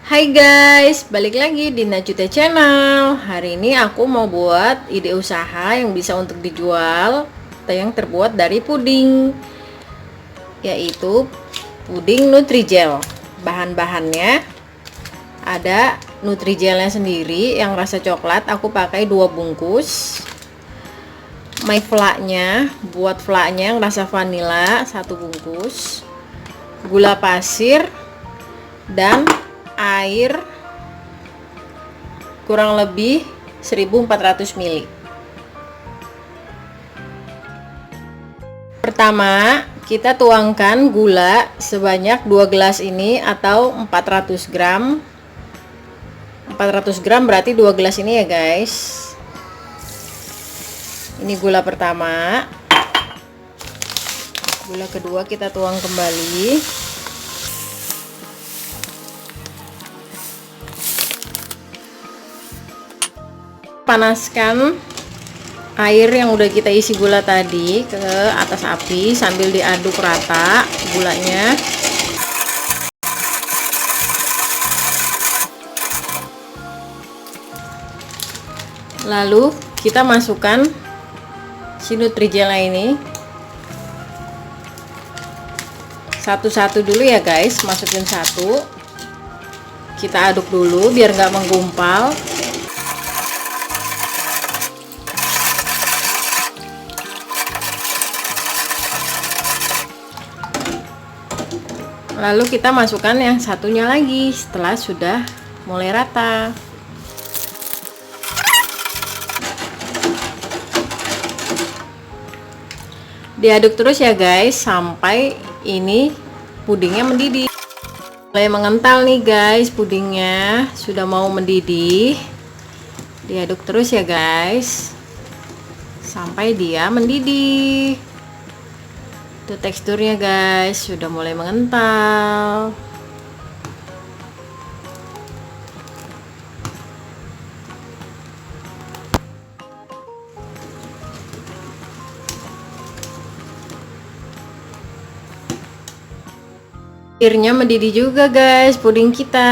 Hai guys, balik lagi di Najute Channel. Hari ini aku mau buat ide usaha yang bisa untuk dijual yang terbuat dari puding, yaitu puding Nutrijel. Bahan-bahannya ada Nutrijelnya sendiri yang rasa coklat, aku pakai 2 bungkus. My flaknya, buat flaknya yang rasa vanila 1 bungkus. Gula pasir dan air kurang lebih 1400 ml. Pertama, kita tuangkan gula sebanyak 2 gelas ini atau 400 gram. 400 gram berarti 2 gelas ini ya guys. Ini gula pertama. Gula kedua kita tuang kembali. Panaskan air yang udah kita isi gula tadi ke atas api sambil diaduk rata gulanya. Lalu kita masukkan si Nutrijelnya ini satu-satu dulu ya guys, masukin satu, kita aduk dulu biar nggak menggumpal. Lalu kita masukkan yang satunya lagi setelah sudah mulai rata. Diaduk terus ya guys sampai ini pudingnya mendidih. Mulai mengental nih guys, pudingnya sudah mau mendidih. Diaduk terus ya guys sampai dia mendidih. Itu teksturnya guys, sudah mulai mengental. Akhirnya mendidih juga guys, puding kita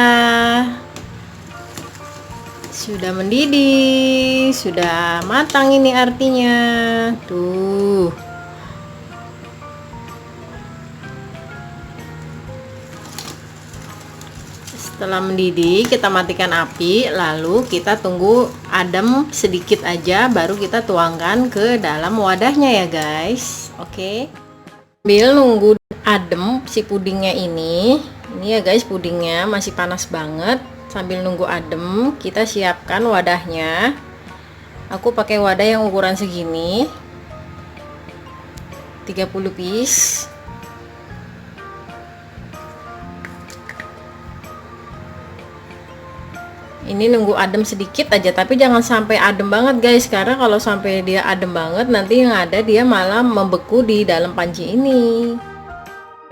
sudah mendidih, sudah matang ini artinya. Tuh. Setelah mendidih kita matikan api, lalu kita tunggu adem sedikit aja baru kita tuangkan ke dalam wadahnya ya guys. Oke. Sambil nunggu adem si pudingnya ini ya guys, pudingnya masih panas banget. Sambil nunggu adem kita siapkan wadahnya. Aku pakai wadah yang ukuran segini 30 piece. Ini nunggu adem sedikit aja, tapi jangan sampai adem banget guys, karena kalau sampai dia adem banget nanti yang ada dia malah membeku di dalam panci ini.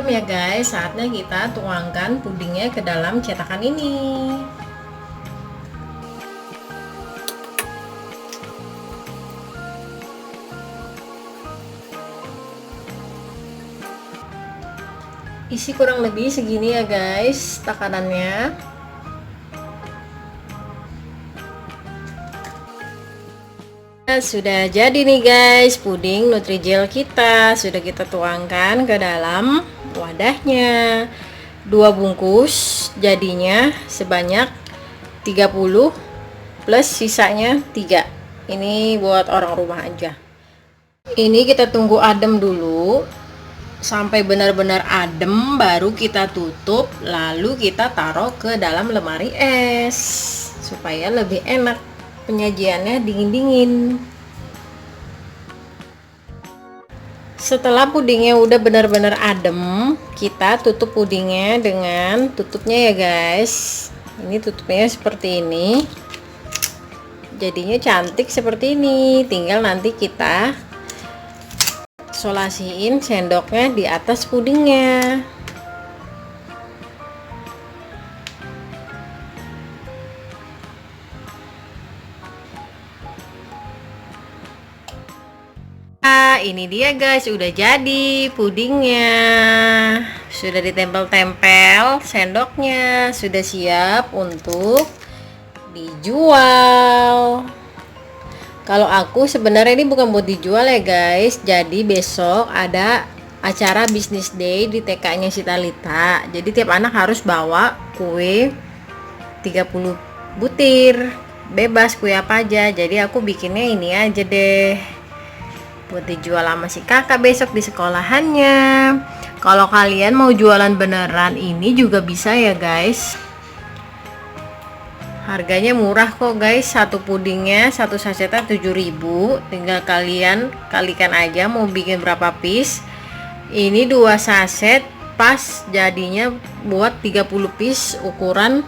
Ya guys, saatnya kita tuangkan pudingnya ke dalam cetakan ini. Isi kurang lebih segini ya guys takanannya. Sudah jadi nih guys, puding Nutrijel kita sudah kita tuangkan ke dalam wadahnya. 2 bungkus jadinya sebanyak 30 plus sisanya 3. Ini buat orang rumah aja. Ini kita tunggu adem dulu sampai benar-benar adem baru kita tutup, lalu kita taruh ke dalam lemari es supaya lebih enak penyajiannya dingin-dingin. Setelah pudingnya udah benar-benar adem, kita tutup pudingnya dengan tutupnya ya guys. Ini tutupnya seperti ini. Jadinya cantik seperti ini. Tinggal nanti kita solasiin sendoknya di atas pudingnya. Ini dia guys, udah jadi pudingnya. sudah ditempel-tempel sendoknya, sudah siap untuk dijual. Kalau aku sebenarnya ini bukan buat dijual ya guys. Jadi besok ada acara business day di TK-nya si Talita. Jadi tiap anak harus bawa kue 30 butir. Bebas kue apa aja. Jadi aku bikinnya ini aja deh, buat dijual sama si kakak besok di sekolahannya. Kalau kalian mau jualan beneran ini juga bisa ya guys. Harganya murah kok guys. Satu pudingnya, satu sasetnya 7.000. Tinggal kalian kalikan aja mau bikin berapa piece. Ini 2 saset pas jadinya buat 30 piece ukuran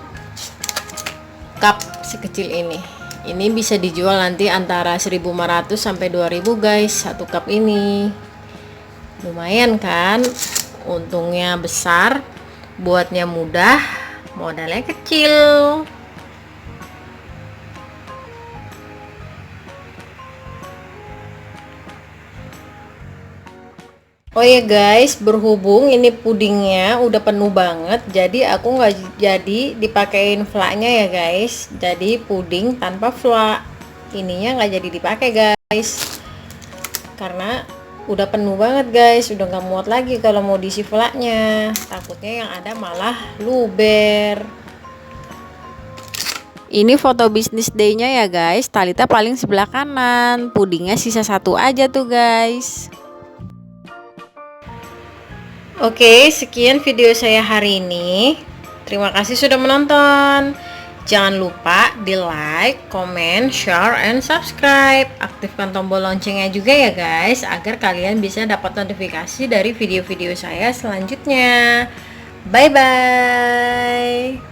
cup sekecil ini. Ini bisa dijual nanti antara 1.500 sampai 2.000 guys, satu cup ini. Lumayan kan? Untungnya besar, buatnya mudah, modalnya kecil. Oh ya guys, berhubung ini pudingnya udah penuh banget, jadi aku nggak jadi dipakein flaknya ya guys. Jadi puding tanpa flak, ininya nggak jadi dipakai guys, karena udah penuh banget guys, udah nggak muat lagi kalau mau diisi flaknya. Takutnya yang ada malah luber. Ini foto bisnis day-nya ya guys. Talita paling sebelah kanan, pudingnya sisa satu aja tuh guys. Oke, sekian video saya hari ini. Terima kasih sudah menonton. Jangan lupa di like, comment, share, and subscribe. Aktifkan tombol loncengnya juga ya guys, agar kalian bisa dapat notifikasi dari video-video saya selanjutnya. Bye-bye.